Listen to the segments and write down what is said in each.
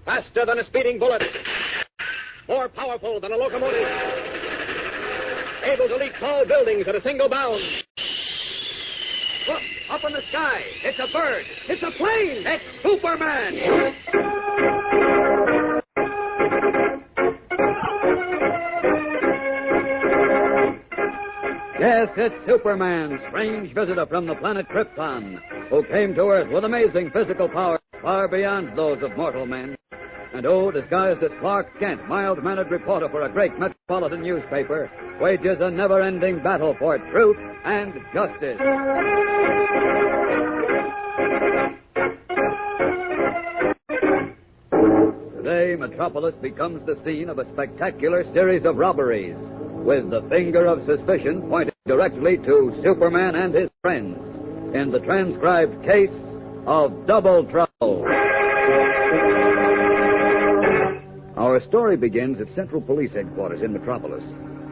Faster than a speeding bullet. More powerful than a locomotive. Able to leap tall buildings at a single bound. Look, up in the sky. It's a bird. It's a plane. It's Superman. Yes, it's Superman, strange visitor from the planet Krypton, who came to Earth with amazing physical powers far beyond those of mortal men. And disguised as Clark Kent, mild-mannered reporter for a great metropolitan newspaper, wages a never-ending battle for truth and justice. Today, Metropolis becomes the scene of a spectacular series of robberies, with the finger of suspicion pointing directly to Superman and his friends in the transcribed case of Double Trouble. Our story begins at Central Police Headquarters in Metropolis,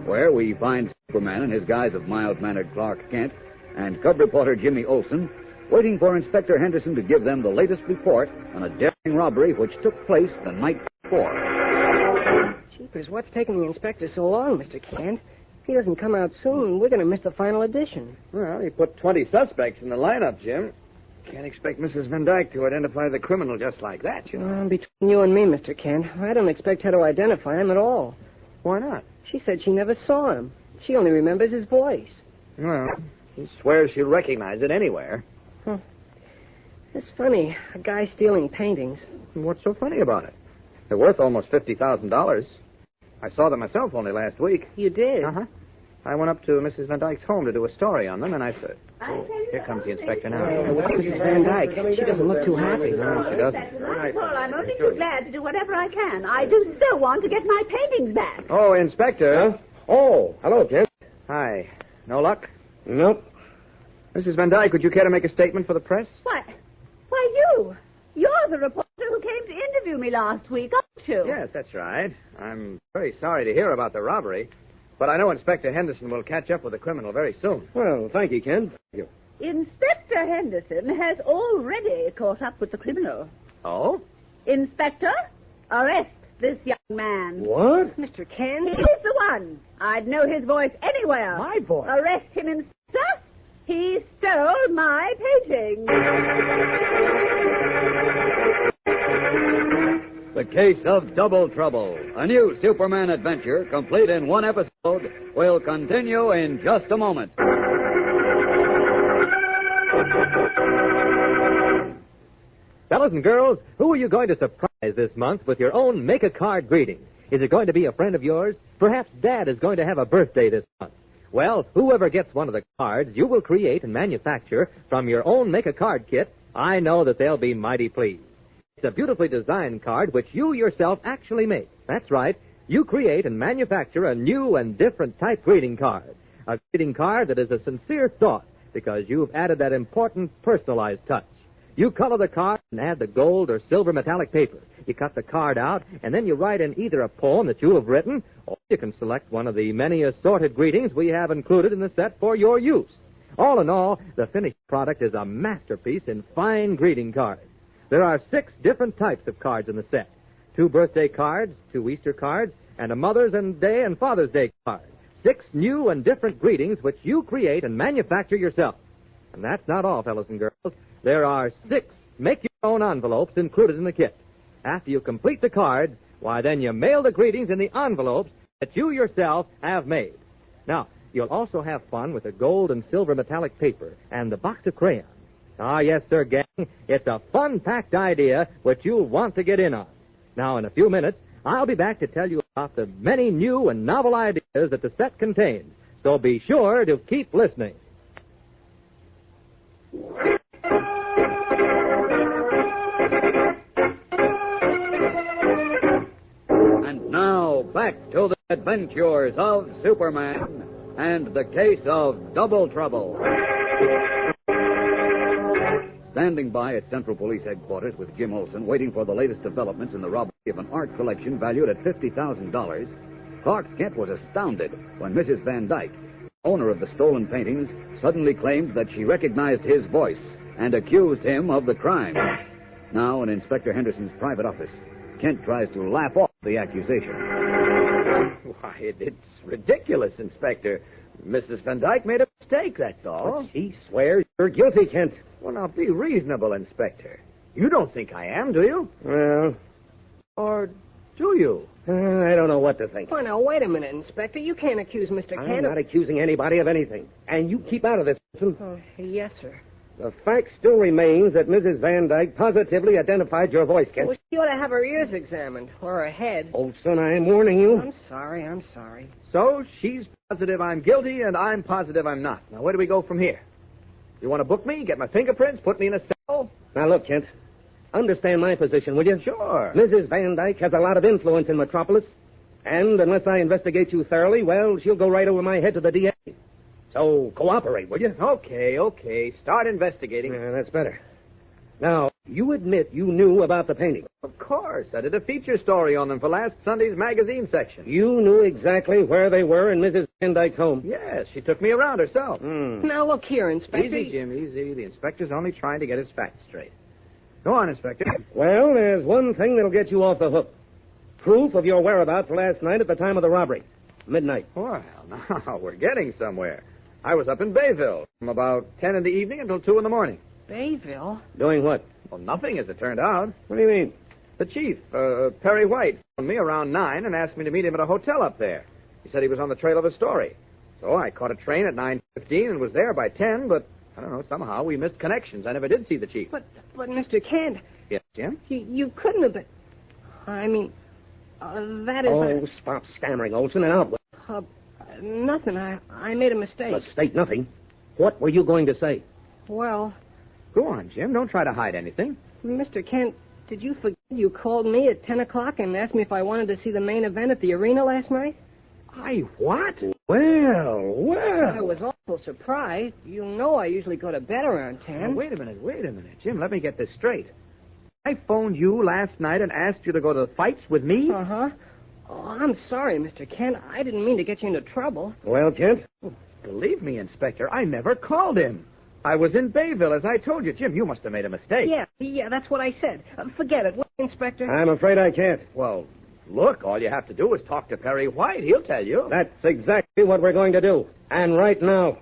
where we find Superman in his guise of mild-mannered Clark Kent and cub reporter Jimmy Olsen waiting for Inspector Henderson to give them the latest report on a daring robbery which took place the night before. Jeepers, what's taking the inspector so long, Mr. Kent? If he doesn't come out soon, we're going to miss the final edition. Well, he put 20 suspects in the lineup, Jim. Can't expect Mrs. Van Dyke to identify the criminal just like that, you know. Between you and me, Mr. Kent, I don't expect her to identify him at all. Why not? She said she never saw him. She only remembers his voice. Well, he swears she'll recognize it anywhere. Huh. It's funny, a guy stealing paintings. What's so funny about it? They're worth almost $50,000. I saw them myself only last week. You did? Uh-huh. I went up to Mrs. Van Dyke's home to do a story on them, and I said, here comes the inspector now. What's Mrs. Van Dyke? She doesn't look too happy. No, she doesn't. That's right, Paul. I'm only too glad to do whatever I can. I do still want to get my paintings back. Oh, Inspector. Oh, hello, Kent. Hi. No luck? Nope. Mrs. Van Dyke, would you care to make a statement for the press? What? Why, you. You're the reporter who came to interview me last week, aren't you? Yes, that's right. I'm very sorry to hear about the robbery. But I know Inspector Henderson will catch up with the criminal very soon. Well, thank you, Kent. Thank you. Inspector Henderson has already caught up with the criminal. Oh? Inspector, arrest this young man. What? Mr. Kent? He's the one. I'd know his voice anywhere. My voice? Arrest him, Inspector. He stole my painting. The case of Double Trouble, a new Superman adventure, complete in one episode, will continue in just a moment. Fellas and girls, who are you going to surprise this month with your own make-a-card greeting? Is it going to be a friend of yours? Perhaps Dad is going to have a birthday this month. Well, whoever gets one of the cards you will create and manufacture from your own make-a-card kit, I know that they'll be mighty pleased. It's a beautifully designed card which you yourself actually make. That's right. You create and manufacture a new and different type greeting card. A greeting card that is a sincere thought because you've added that important personalized touch. You color the card and add the gold or silver metallic paper. You cut the card out, and then you write in either a poem that you have written, or you can select one of the many assorted greetings we have included in the set for your use. All in all, the finished product is a masterpiece in fine greeting cards. There are 6 different types of cards in the set. 2 birthday cards, 2 Easter cards, and a Mother's Day and Father's Day card. 6 new and different greetings which you create and manufacture yourself. And that's not all, fellas and girls. There are 6 make-your-own envelopes included in the kit. After you complete the cards, why, then you mail the greetings in the envelopes that you yourself have made. Now, you'll also have fun with the gold and silver metallic paper and the box of crayons. Ah, yes, sir, gang. It's a fun-packed idea which you'll want to get in on. Now, in a few minutes, I'll be back to tell you about the many new and novel ideas that the set contains. So be sure to keep listening. And now, back to the adventures of Superman and the case of Double Trouble. Standing by at Central Police Headquarters with Jim Olsen, waiting for the latest developments in the robbery of an art collection valued at $50,000, Clark Kent was astounded when Mrs. Van Dyke, owner of the stolen paintings, suddenly claimed that she recognized his voice and accused him of the crime. Now, in Inspector Henderson's private office, Kent tries to laugh off the accusation. Why, it's ridiculous, Inspector. Mrs. Van Dyke made a mistake, that's all. But she swears you're guilty, Kent. Well, now, be reasonable, Inspector. You don't think I am, do you? Well, Or do you? I don't know what to think. Well, now, wait a minute, Inspector. You can't accuse Mr. I'm Kent not accusing anybody of anything. And you keep out of this, Olson. Oh, yes, sir. The fact still remains that Mrs. Van Dyke positively identified your voice, Kent. Well, she ought to have her ears examined, or her head. Olson, I'm warning you. I'm sorry. So, she's positive I'm guilty, and I'm positive I'm not. Now, where do we go from here? You want to book me, get my fingerprints, put me in a cell? Now, look, Kent. Understand my position, will you? Sure. Mrs. Van Dyke has a lot of influence in Metropolis. And unless I investigate you thoroughly, well, she'll go right over my head to the DA. So, cooperate, will you? Okay. Start investigating. Yeah, that's better. Now, you admit you knew about the painting. Of course. I did a feature story on them for last Sunday's magazine section. You knew exactly where they were in Mrs. Van Dyke's home. Yes, she took me around herself. Now, look here, Inspector. Easy, Jim, easy. The inspector's only trying to get his facts straight. Go on, Inspector. Well, there's one thing that'll get you off the hook. Proof of your whereabouts last night at the time of the robbery. Midnight. Well, now we're getting somewhere. I was up in Bayville from about 10 in the evening until 2 in the morning. Bayville? Doing what? Well, nothing, as it turned out. What do you mean? The chief, Perry White, phoned me around 9 and asked me to meet him at a hotel up there. He said he was on the trail of a story. So I caught a train at 9:15 and was there by 10, but I don't know, somehow we missed connections. I never did see the chief. But Mr. Kent, Yes, Jim? you couldn't have been... I mean, that is... Oh, stop stammering, Olson, and out with nothing. I made a mistake. mistake nothing. What were you going to say? Well, Go on, Jim. Don't try to hide anything. Mr. Kent, did you forget you called me at 10 o'clock and asked me if I wanted to see the main event at the arena last night? I what? Well. I was awful surprised. You know I usually go to bed around 10. Now, wait a minute. Jim, let me get this straight. I phoned you last night and asked you to go to the fights with me? Uh-huh. Oh, I'm sorry, Mr. Kent. I didn't mean to get you into trouble. Well, Kent? Believe me, Inspector, I never called him. I was in Bayville, as I told you. Jim, you must have made a mistake. Yeah, that's what I said. Forget it, will you, Inspector? I'm afraid I can't. Well, look, all you have to do is talk to Perry White. He'll tell you. That's exactly what we're going to do. And right now.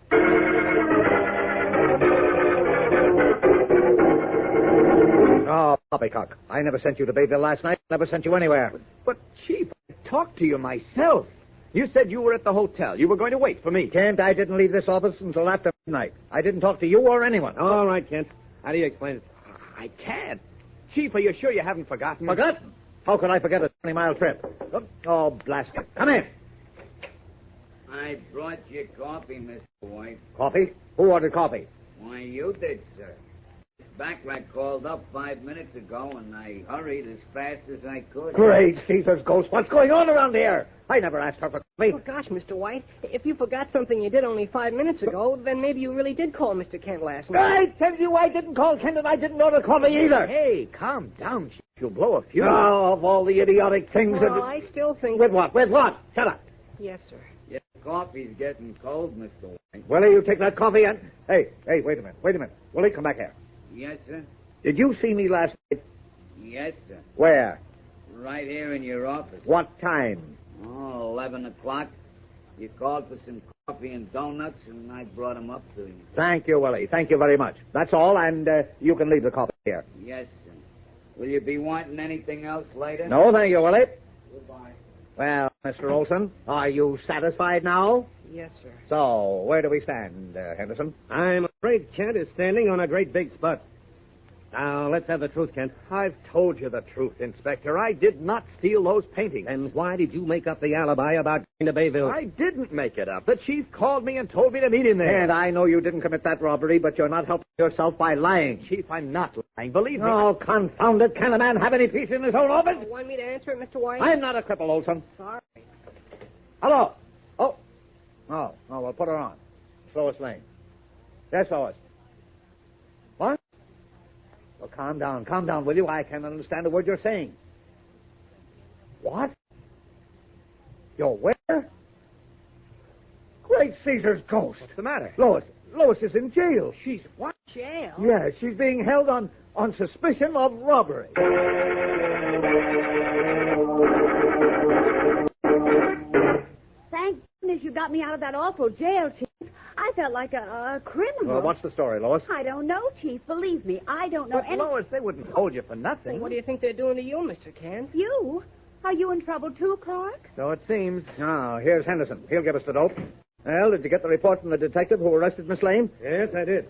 Oh, poppycock. I never sent you to Bayville last night. Never sent you anywhere. But, Chief, I talked to you myself. You said you were at the hotel. You were going to wait for me. Kent, I didn't leave this office until after midnight. I didn't talk to you or anyone. All right, Kent. How do you explain it? I can't. Chief, are you sure you haven't forgotten? Forgotten? How could I forget a 20-mile trip? Oh, blast it. Come in. I brought you coffee, Mr. White. Coffee? Who ordered coffee? Why, you did, sir. This backrack called up 5 minutes ago, and I hurried as fast as I could. Great Caesar's ghost. What's going on around here? I never asked her for coffee. Oh, gosh, Mr. White, if you forgot something you did only 5 minutes ago, then maybe you really did call Mr. Kent last night. I tell you, I didn't call Kent and I didn't order coffee either. Hey, calm down, Chief. You'll blow a fuse. Oh, of all the idiotic things Well, that... I still think... With what? Shut up. Yes, sir. Yeah, coffee's getting cold, Mr. White. Willie, you take that coffee and... Hey, wait a minute. Willie, come back here. Yes, sir? Did you see me last night? Yes, sir. Where? Right here in your office. What time? Oh, 11 o'clock. You called for some coffee and donuts, and I brought them up to you. Thank you, Willie. Thank you very much. That's all, and you can leave the coffee here. Yes, sir. Will you be wanting anything else later? No, thank you, Willie. Goodbye. Well, Mr. Olson, are you satisfied now? Yes, sir. So, where do we stand, Henderson? I'm afraid Kent is standing on a great big spot. Now, let's have the truth, Kent. I've told you the truth, Inspector. I did not steal those paintings. And why did you make up the alibi about going to Bayville? I didn't make it up. The chief called me and told me to meet him there. And I know you didn't commit that robbery, but you're not helping yourself by lying. Chief, I'm not lying. Believe me. Oh, confound it. Can a man have any peace in his own office? You want me to answer it, Mr. White? I'm not a cripple, Olson. Sorry. Hello. Oh, well, put her on. Lois Lane. Yes, Lois. What? Well, calm down, will you? I can't understand a word you're saying. What? You're where? Great Caesar's ghost. What's the matter? Lois is in jail. She's what? Jail? Yeah, she's being held on suspicion of robbery. that awful jail, Chief, I felt like a criminal. Well, what's the story, Lois? I don't know, Chief. Believe me, I don't know But, anything. Lois, they wouldn't hold you for Well, nothing. what do you think they're doing to you, Mr. Kent? You? Are you in trouble too, Clark? So it seems. Now, here's Henderson. He'll give us the dope. Well, did you get the report from the detective who arrested Miss Lane? Yes, I did.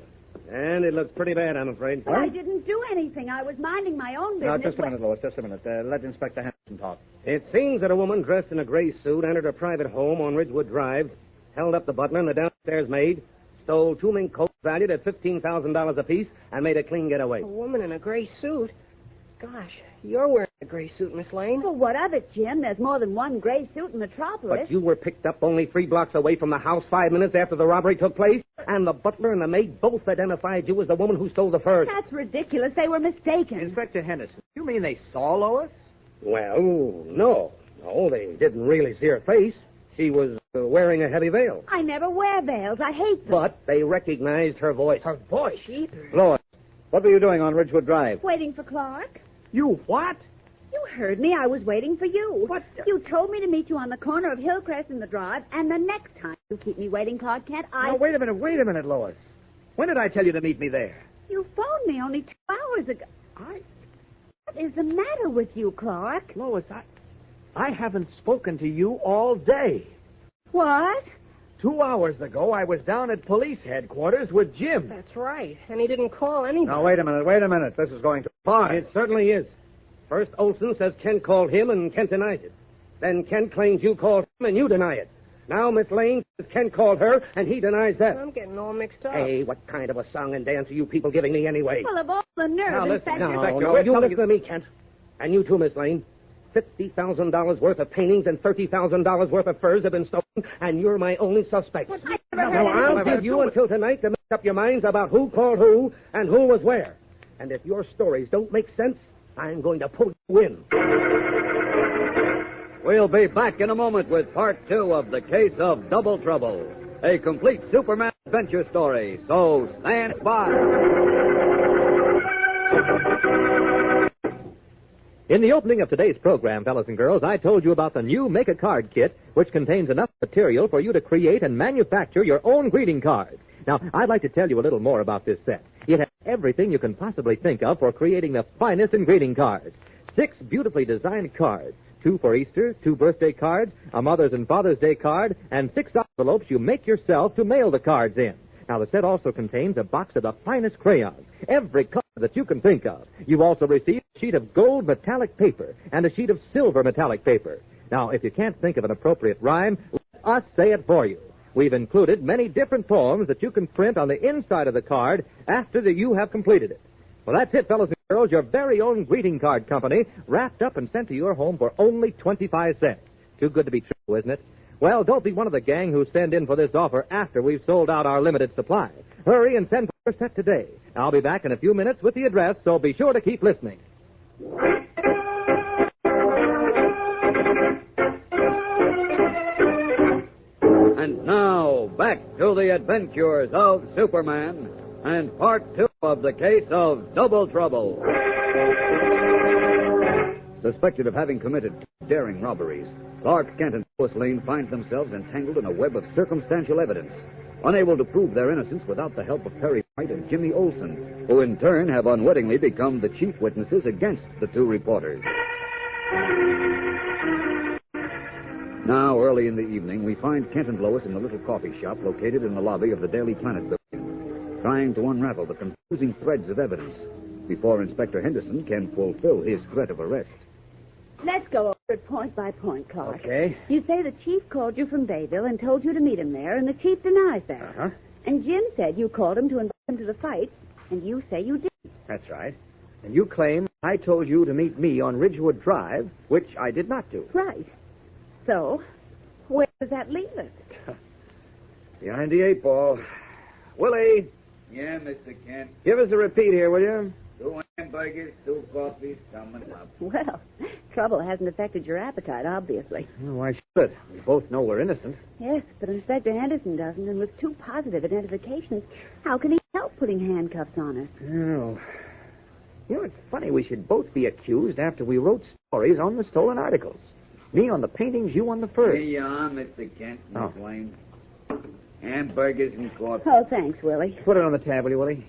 And it looks pretty bad, I'm afraid. But I didn't do anything. I was minding my own business. Now, just a minute, Lois, just a minute. Let Inspector Henderson talk. It seems that a woman dressed in a gray suit entered a private home on Ridgewood Drive, held up the butler and the downstairs maid, stole 2 mink coats valued at $15,000 apiece, and made a clean getaway. A woman in a gray suit? Gosh, you're wearing a gray suit, Miss Lane. Well, what of it, Jim? There's more than one gray suit in Metropolis. But you were picked up only 3 blocks away from the house 5 minutes after the robbery took place, and the butler and the maid both identified you as the woman who stole the furs. That's ridiculous. They were mistaken. Inspector Henderson, you mean they saw Lois? Well, no. No, they didn't really see her face. She was wearing a heavy veil. I never wear veils. I hate them. But they recognized her voice. Her voice. Lois, what were you doing on Ridgewood Drive? Waiting for Clark. You what? You heard me. I was waiting for you. What? You told me to meet you on the corner of Hillcrest and the Drive, and the next time you keep me waiting, Clark Kent, Now, wait a minute, Lois. When did I tell you to meet me there? You phoned me only 2 hours ago. What is the matter with you, Clark? Lois, I haven't spoken to you all day. What? 2 hours ago, I was down at police headquarters with Jim. That's right. And he didn't call anybody. Now, wait a minute. This is going too far. It certainly is. First, Olson says Kent called him, and Kent denies it. Then Kent claims you called him, and you deny it. Now Miss Lane says Kent called her, and he denies that. I'm getting all mixed up. Hey, what kind of a song and dance are you people giving me anyway? Well, of all the nerve, Now, listen, Inspector. now, No, Inspector, no, we're you telling listen to me, Kent. And you too, Miss Lane. $50,000 worth of paintings and $30,000 worth of furs have been stolen, and you're my only suspect. I never Now, heard I'll anything. give you until tonight to make up your minds about who called who and who was where. And if your stories don't make sense, I'm going to pull you in. We'll be back in a moment with part 2 of The Case of Double Trouble, a complete Superman adventure story. So stand by. In the opening of today's program, fellas and girls, I told you about the new Make a Card kit, which contains enough material for you to create and manufacture your own greeting card. Now, I'd like to tell you a little more about this set. It has everything you can possibly think of for creating the finest in greeting cards. 6 beautifully designed cards, 2 for Easter, 2 birthday cards, a Mother's and Father's Day card, and 6 envelopes you make yourself to mail the cards in. Now, the set also contains a box of the finest crayons, every color that you can think of. You also receive a sheet of gold metallic paper and a sheet of silver metallic paper. Now, if you can't think of an appropriate rhyme, let us say it for you. We've included many different poems that you can print on the inside of the card after you have completed it. Well, that's it, fellas and girls. Your very own greeting card company, wrapped up and sent to your home for only 25 cents. Too good to be true, isn't it? Well, don't be one of the gang who send in for this offer after we've sold out our limited supply. Hurry and send for your set today. I'll be back in a few minutes with the address, so be sure to keep listening. And now, back to the adventures of Superman and part 2 of The Case of Double Trouble. Suspected of having committed 2 daring robberies, Clark Kent and Lois Lane find themselves entangled in a web of circumstantial evidence, unable to prove their innocence without the help of Perry White and Jimmy Olsen, who in turn have unwittingly become the chief witnesses against the 2 reporters. Now, early in the evening, we find Kent and Lois in the little coffee shop located in the lobby of the Daily Planet building, trying to unravel the confusing threads of evidence before Inspector Henderson can fulfill his threat of arrest. Let's go over it point by point, Clark. Okay. You say the chief called you from Bayville and told you to meet him there, and the chief denies that. Uh-huh. And Jim said you called him to invite him to the fight, and you say you didn't. That's right. And you claim I told you to meet me on Ridgewood Drive, which I did not do. Right. So, where does that leave us? Behind the 8 ball. Willie, Yeah, Mr. Kent. give us a repeat here, will you? 2 hamburgers, 2 coffees, coming up. Well, trouble hasn't affected your appetite, obviously. Well, why should it? We both know we're innocent. Yes, but Inspector Henderson doesn't, and with 2 positive identifications, how can he help putting handcuffs on us? Oh. You know, it's funny we should both be accused after we wrote stories on the stolen articles. Me on the paintings, you on the furs. Here you are, Mr. Kent, Miss Oh. Lane. Hamburgers and coffee. Oh, thanks, Willie. Put it on the tab, will you, Willie?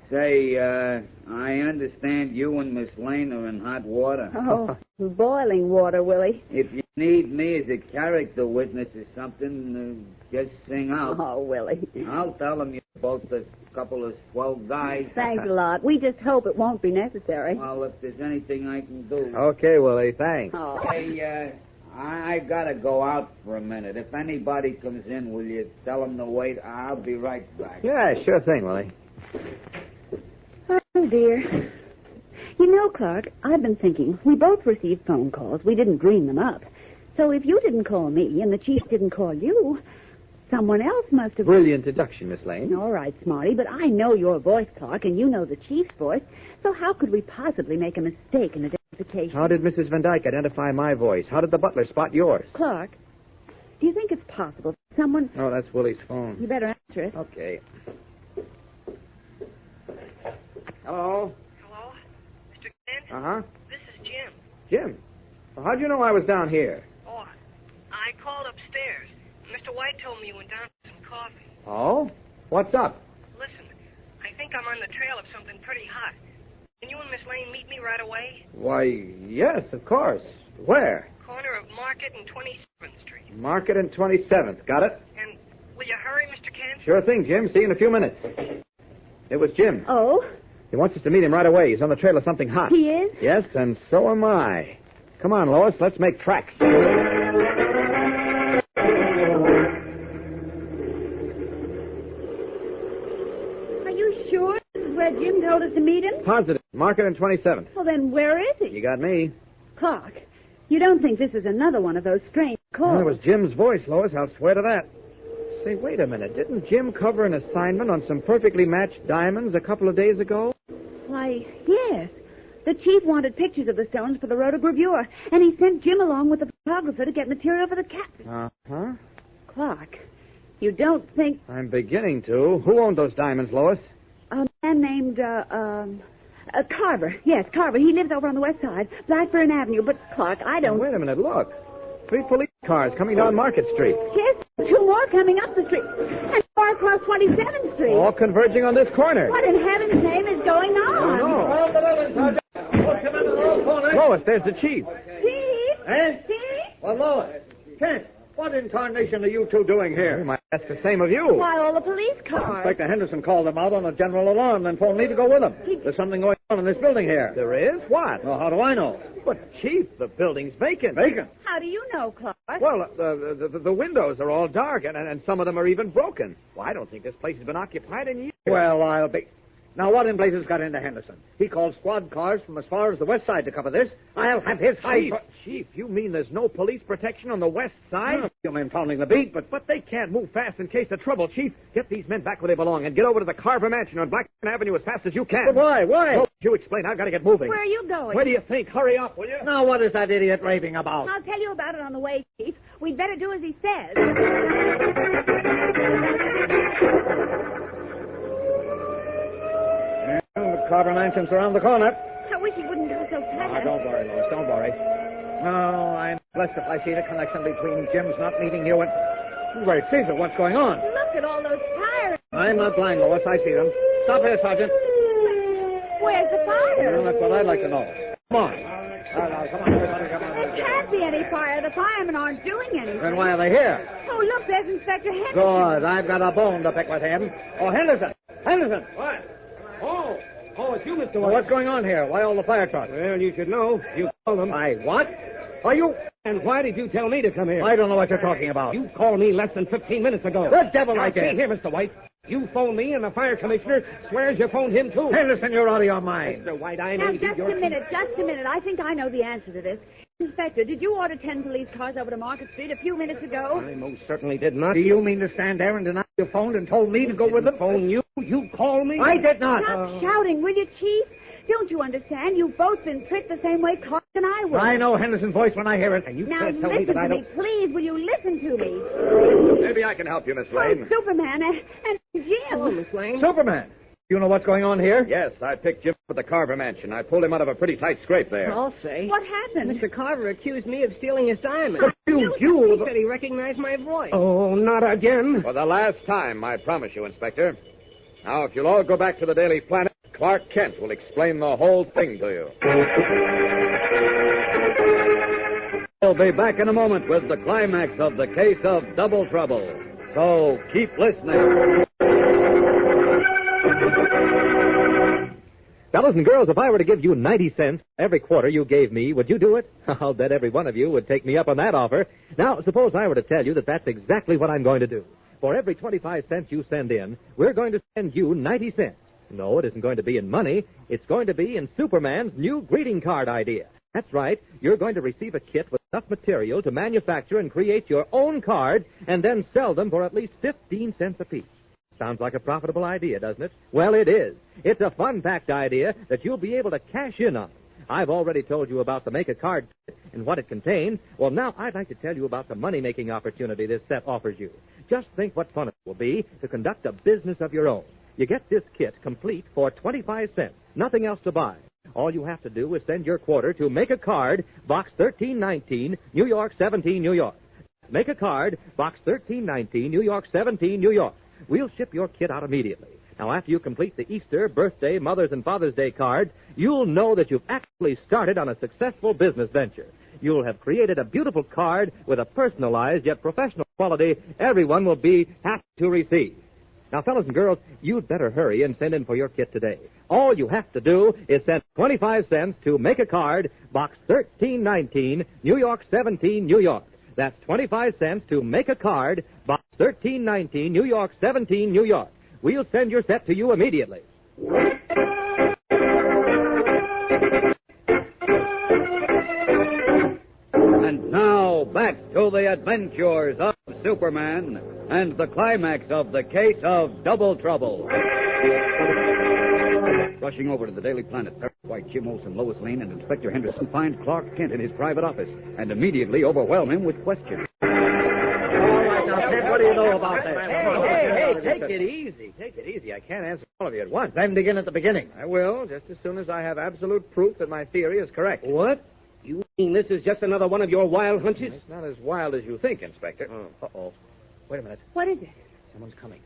Say, I understand you and Miss Lane are in hot water. Oh, boiling water, Willie. If you need me as a character witness or something, just sing out. Oh, Willie. I'll tell them you're both a couple of swell guys. Thanks a lot. We just hope it won't be necessary. Well, if there's anything I can do. Okay, Willie, thanks. Oh. Hey, I gotta go out for a minute. If anybody comes in, will you tell them to wait? I'll be right back. Yeah, sure thing, Willie. Oh, dear. You know, Clark, I've been thinking, we both received phone calls. We didn't dream them up. So if you didn't call me and the chief didn't call you, someone else must have... Brilliant deduction, Miss Lane. All right, Smarty, but I know your voice, Clark, and you know the chief's voice, so how could we possibly make a mistake in identification? How did Mrs. Van Dyke identify my voice? How did the butler spot yours? Clark, do you think it's possible someone... Oh, that's Willie's phone. You better answer it. Okay. Hello? Hello? Mr. Kent? Uh-huh. This is Jim. Jim? Well, how'd you know I was down here? Oh, I called upstairs. Mr. White told me you went down for some coffee. Oh? What's up? Listen, I think I'm on the trail of something pretty hot. Can you and Miss Lane meet me right away? Why, yes, of course. Where? Corner of Market and 27th Street. Market and 27th. Got it? And will you hurry, Mr. Kent? Sure thing, Jim. See you in a few minutes. It was Jim. Oh, He wants us to meet him right away. He's on the trail of something hot. he is? Yes, and so am I. Come on, Lois. Let's make tracks. Are you sure this is where Jim told us to meet him? Positive. Market and 27th. Well, then where is he? You got me. Clark, you don't think this is another one of those strange calls? Well, it was Jim's voice, Lois. I'll swear to that. Say, wait a minute. Didn't Jim cover an assignment on some perfectly matched diamonds a couple of days ago? Why, yes. The chief wanted pictures of the stones for the rotogravure, and he sent Jim along with the photographer to get material for the captain. Uh-huh. Clark, you don't think I'm beginning to. Who owned those diamonds, Lois? a man named, Carver. Yes, Carver. He lives over on the west side, Blackburn Avenue. But, Clark, I don't... Wait a minute. Look. 3 police cars coming down Market Street. Yes, 2 more coming up the street. And 4 across 27th Street. All converging on this corner. What in heaven's name is going on? Lois, there's the chief. Chief? Eh? Chief? Well, Lois. Kent, what in tarnation are you two doing We here? might ask the same of you. Why, all the police cars. Inspector Henderson called them out on a general alarm, then phoned me to go with them. There's something going on in this building here. There is? What? Well, how do I know? But, Chief, the building's vacant. Vacant. How do you know, Clark? Well, the windows are all dark, and some of them are even broken. Well, I don't think this place has been occupied in years. Well, I'll be... Now, what in blazes got into Henderson? He called squad cars from as far as the west side to cover this. I'll have his hide... Chief, you mean there's no police protection on the west side? You mean pounding the beat, but... But they can't move fast in case of trouble, Chief. Get these men back where they belong and get over to the Carver Mansion on Blackburn Avenue as fast as you can. But why? Why? No, you explain. I've got to get moving. Where are you going? Where do you think? Hurry up, will you? Now, what is that idiot raving about? I'll tell you about it on the way, Chief. We'd better do as he says. Well, the Carver Mansion's around the corner. I wish he wouldn't go so fast. Don't worry, Lois. Don't worry. No, I'm blessed if I see the connection between Jim's not meeting you and... Wait, Caesar, what's going on? Look at all those fires. I'm not blind, Lois. I see them. Stop here, Sergeant. Where's the fire? Well, that's what I'd like to know. Come on. Now, come on, everybody, come on. There can't be any fire. The firemen aren't doing anything. Then why are they here? Oh, look, there's Inspector Henderson. Good. I've got a bone to pick with him. Oh, Henderson. Henderson. What? Oh, it's you, Mr. Well, White. what's going on here? Why all the fire trucks? Well, you should know. You called them. I what? Are you... And why did you tell me to come here? I don't know what you're talking about. You called me less than 15 minutes ago. The devil I Now, see did. here, Mr. White. You phoned me, and the fire commissioner swears you phoned him, too. Henderson, you're out of your mind. Mr. White, I Now, know just a minute. I think I know the answer to this. Inspector, did you order 10 police cars over to Market Street a few minutes ago? I most certainly did not. Do you mean to stand there and deny you phoned and told me to go with them? Phone you? You called me? I did not. Stop shouting, will you, Chief? Don't you understand? You've both been tricked the same way Clark and I were. I know Henderson's voice when I hear it. And you Now, can't tell me listen that I to me, don't... please. Will you listen to me? Maybe I can help you, Miss Oh, Lane. Superman and Jim. Hello, Miss Lane. Superman. You know what's going on here? Yes, I picked Jim up at the Carver mansion. I pulled him out of a pretty tight scrape there. I'll say. What happened? Mr. Carver accused me of stealing his diamond. You. He said he recognized my voice. Oh, not again. For the last time, I promise you, Inspector. Now, if you'll all go back to the Daily Planet, Clark Kent will explain the whole thing to you. We'll be back in a moment with the climax of the case of Double Trouble. So keep listening. Fellas and girls, if I were to give you 90 cents every quarter you gave me, would you do it? I'll bet every one of you would take me up on that offer. Now, suppose I were to tell you that that's exactly what I'm going to do. For every 25 cents you send in, we're going to send you 90 cents. No, it isn't going to be in money. It's going to be in Superman's new greeting card idea. That's right. You're going to receive a kit with enough material to manufacture and create your own cards and then sell them for at least 15 cents apiece. Sounds like a profitable idea, doesn't it? Well, it is. It's a fun-packed idea that you'll be able to cash in on. I've already told you about the Make-A-Card kit and what it contains. Well, now I'd like to tell you about the money-making opportunity this set offers you. Just think what fun it will be to conduct a business of your own. You get this kit complete for 25 cents, nothing else to buy. All you have to do is send your quarter to Make-A-Card, Box 1319, New York 17, New York. Make-A-Card, Box 1319, New York 17, New York. We'll ship your kit out immediately. Now, after you complete the Easter, birthday, Mother's, and Father's Day cards, you'll know that you've actually started on a successful business venture. You'll have created a beautiful card with a personalized yet professional quality everyone will be happy to receive. Now, fellas and girls, you'd better hurry and send in for your kit today. All you have to do is send 25 cents to Make-A-Card, Box 1319, New York 17, New York. That's 25 cents to Make-A-Card, Box 1319, New York 17, New York. We'll send your set to you immediately. And now, back to the adventures of Superman and the climax of the case of Double Trouble. Rushing over to the Daily Planet, Perry White, Jim Olsen, Lois Lane, and Inspector Henderson find Clark Kent in his private office and immediately overwhelm him with questions. All right, now, Kent, what do you know about this? Hey, take it easy. Take it easy. I can't answer all of you at once. Then begin at the beginning. I will, just as soon as I have absolute proof that my theory is correct. What? You mean this is just another one of your wild hunches? It's not as wild as you think, Inspector. Oh. Uh-oh. Wait a minute. What is it? Someone's coming.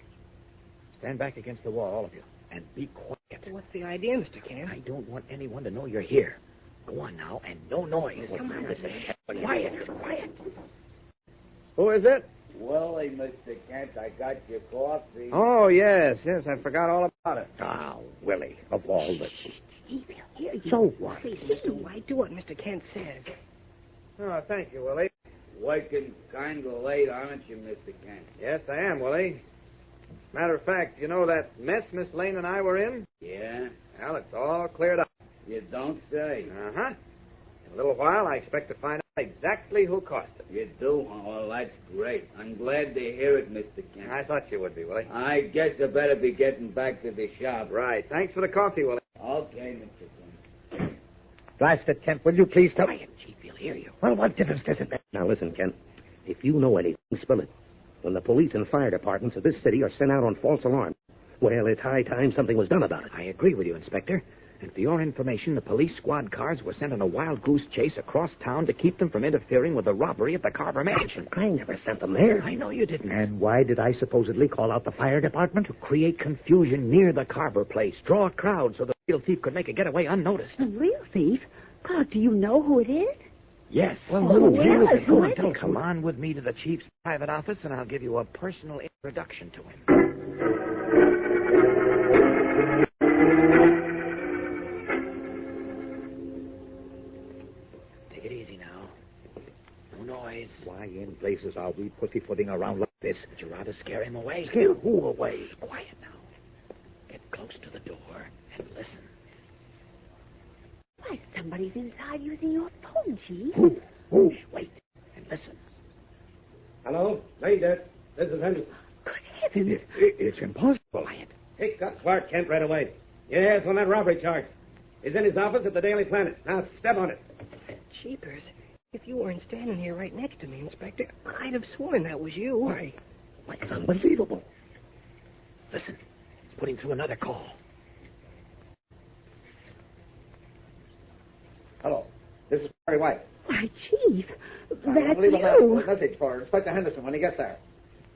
Stand back against the wall, all of you, and be quiet. What's the idea, Mr. Kent? I don't want anyone to know you're here. Go on now, and no noise. Come on. Listen, quiet. Who is it? Willie, Mr. Kent, I got your coffee. Oh, yes. I forgot all about it. Ah, Willie, of all the... He'll hear you. So what? Please, Mr. White, do what Mr. Kent says. Oh, thank you, Willie. Working kind of late, aren't you, Mr. Kent? Yes, I am, Willie. Matter of fact, you know that mess Miss Lane and I were in? Yeah? Well, it's all cleared up. You don't say. Uh-huh. In a little while, I expect to find out exactly who caused it. You do? Oh, that's great. I'm glad to hear it, Mr. Kent. I thought you would be, Willie. I guess I better be getting back to the shop. Right. Thanks for the coffee, Willie. Okay, Mr. Kent. Blast it, Kent. Will you please tell... Quiet, Chief, he'll hear you. Well, what difference does it make? Now, listen, Kent. If you know anything, spill it. When the police and fire departments of this city are sent out on false alarm, well, it's high time something was done about it. I agree with you, Inspector. And for your information, the police squad cars were sent on a wild goose chase across town to keep them from interfering with the robbery at the Carver mansion. I never sent them there. I know you didn't. And why did I supposedly call out the fire department? To create confusion near the Carver place, draw a crowd so the real thief could make a getaway unnoticed. The real thief? God, do you know who it is? Yes. Well, who is it? Who is it? Come on with me to the chief's private office, and I'll give you a personal introduction to him. Take it easy now. No noise. Why in blazes are we pussyfooting around like this? Would you rather scare him away? Scare who away? Quiet now. Get close to the door and listen. Why, somebody's inside using your phone, Chief. Who? Shh, wait and listen. Hello? Lady, this is Henderson. Good heavens. It's impossible. Quiet. Pick up Clark Kent right away. Yes, on that robbery charge. He's in his office at the Daily Planet. Now, step on it. Jeepers. If you weren't standing here right next to me, Inspector, I'd have sworn that was you. Why, it's unbelievable. Listen, he's putting through another call. Why, Chief, that's Leave you. a message for Inspector Henderson when he gets there.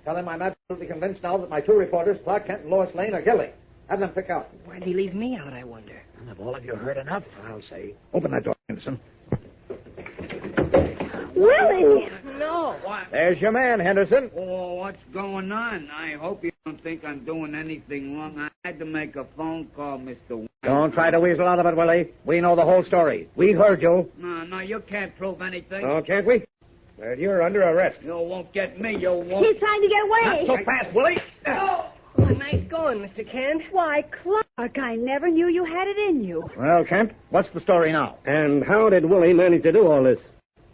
Tell him I'm absolutely convinced now that my two reporters, Clark Kent and Lois Lane, are guilty. Have them pick out. Why'd he leave me out, I wonder? Have all of you heard enough? I'll say. Open that door, Henderson. Willie! No. There's your man, Henderson. Oh, what's going on? I hope you don't think I'm doing anything wrong. I had to make a phone call, Mr. Wayne. Don't try to weasel out of it, Willie. We know the whole story. We heard you. No, you can't prove anything. Oh, can't we? Well, you're under arrest. You won't get me, you won't. He's trying to get away. Not so fast, Willie. Oh, nice going, Mr. Kent. Why, Clark, I never knew you had it in you. Well, Kent, what's the story now? And how did Willie manage to do all this?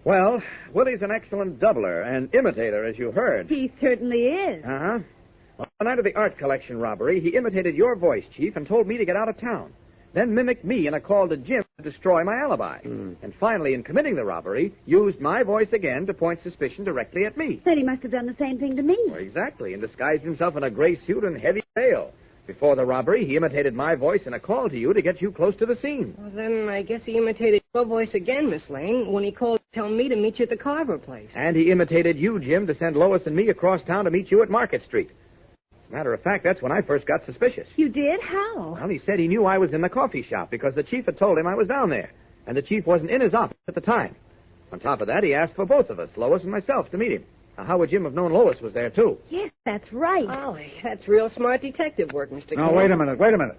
Well, Willie's an excellent doubler and imitator, as you heard. He certainly is. Uh-huh. On the night of the art collection robbery, he imitated your voice, Chief, and told me to get out of town. Then mimicked me in a call to Jim to destroy my alibi. And finally, in committing the robbery, used my voice again to point suspicion directly at me. Then he must have done the same thing to me. Well, exactly, and disguised himself in a gray suit and heavy veil. Before the robbery, he imitated my voice in a call to you to get you close to the scene. Well, then I guess he imitated your voice again, Miss Lane, when he called to tell me to meet you at the Carver place. And he imitated you, Jim, to send Lois and me across town to meet you at Market Street. Matter of fact, that's when I first got suspicious. You did? How? Well, he said he knew I was in the coffee shop because the chief had told him I was down there, and the chief wasn't in his office at the time. On top of that, he asked for both of us, Lois and myself, to meet him. Now, how would Jim have known Lois was there, too? Yes, that's right. Golly, that's real smart detective work, Mr. Kent. Now, wait a minute.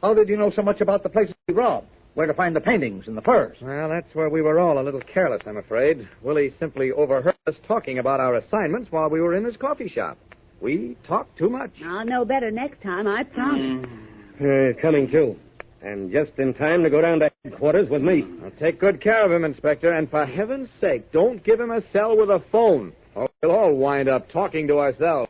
How did you know so much about the places we robbed? Where to find the paintings and the furs? Well, that's where we were all a little careless, I'm afraid. Willie simply overheard us talking about our assignments while we were in this coffee shop. We talked too much. I'll know better next time, I promise. He's coming, too. And just in time to go down to headquarters with me. Now, take good care of him, Inspector, and for heaven's sake, don't give him a cell with a phone, or we'll all wind up talking to ourselves.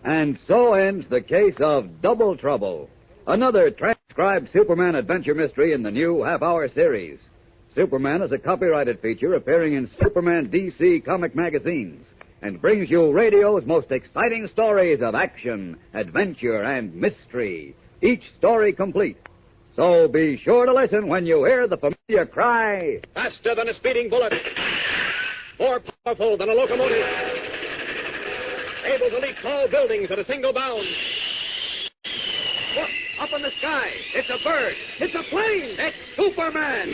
And so ends the case of Double Trouble, another transcribed Superman adventure mystery in the new half-hour series. Superman is a copyrighted feature appearing in Superman DC comic magazines and brings you radio's most exciting stories of action, adventure, and mystery, each story complete. So be sure to listen when you hear the familiar cry, Faster than a speeding bullet. More powerful than a locomotive. Able to leap tall buildings at a single bound. Look, up in the sky. It's a bird. It's a plane. It's Superman.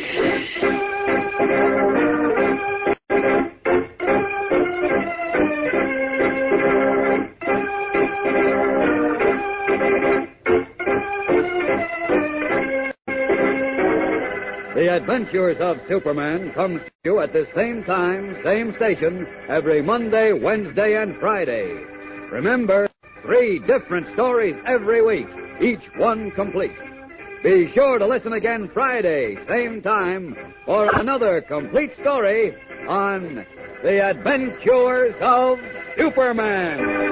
The Adventures of Superman comes to you at the same time, same station, every Monday, Wednesday, and Friday. Remember, 3 different stories every week, each one complete. Be sure to listen again Friday, same time, for another complete story on The Adventures of Superman.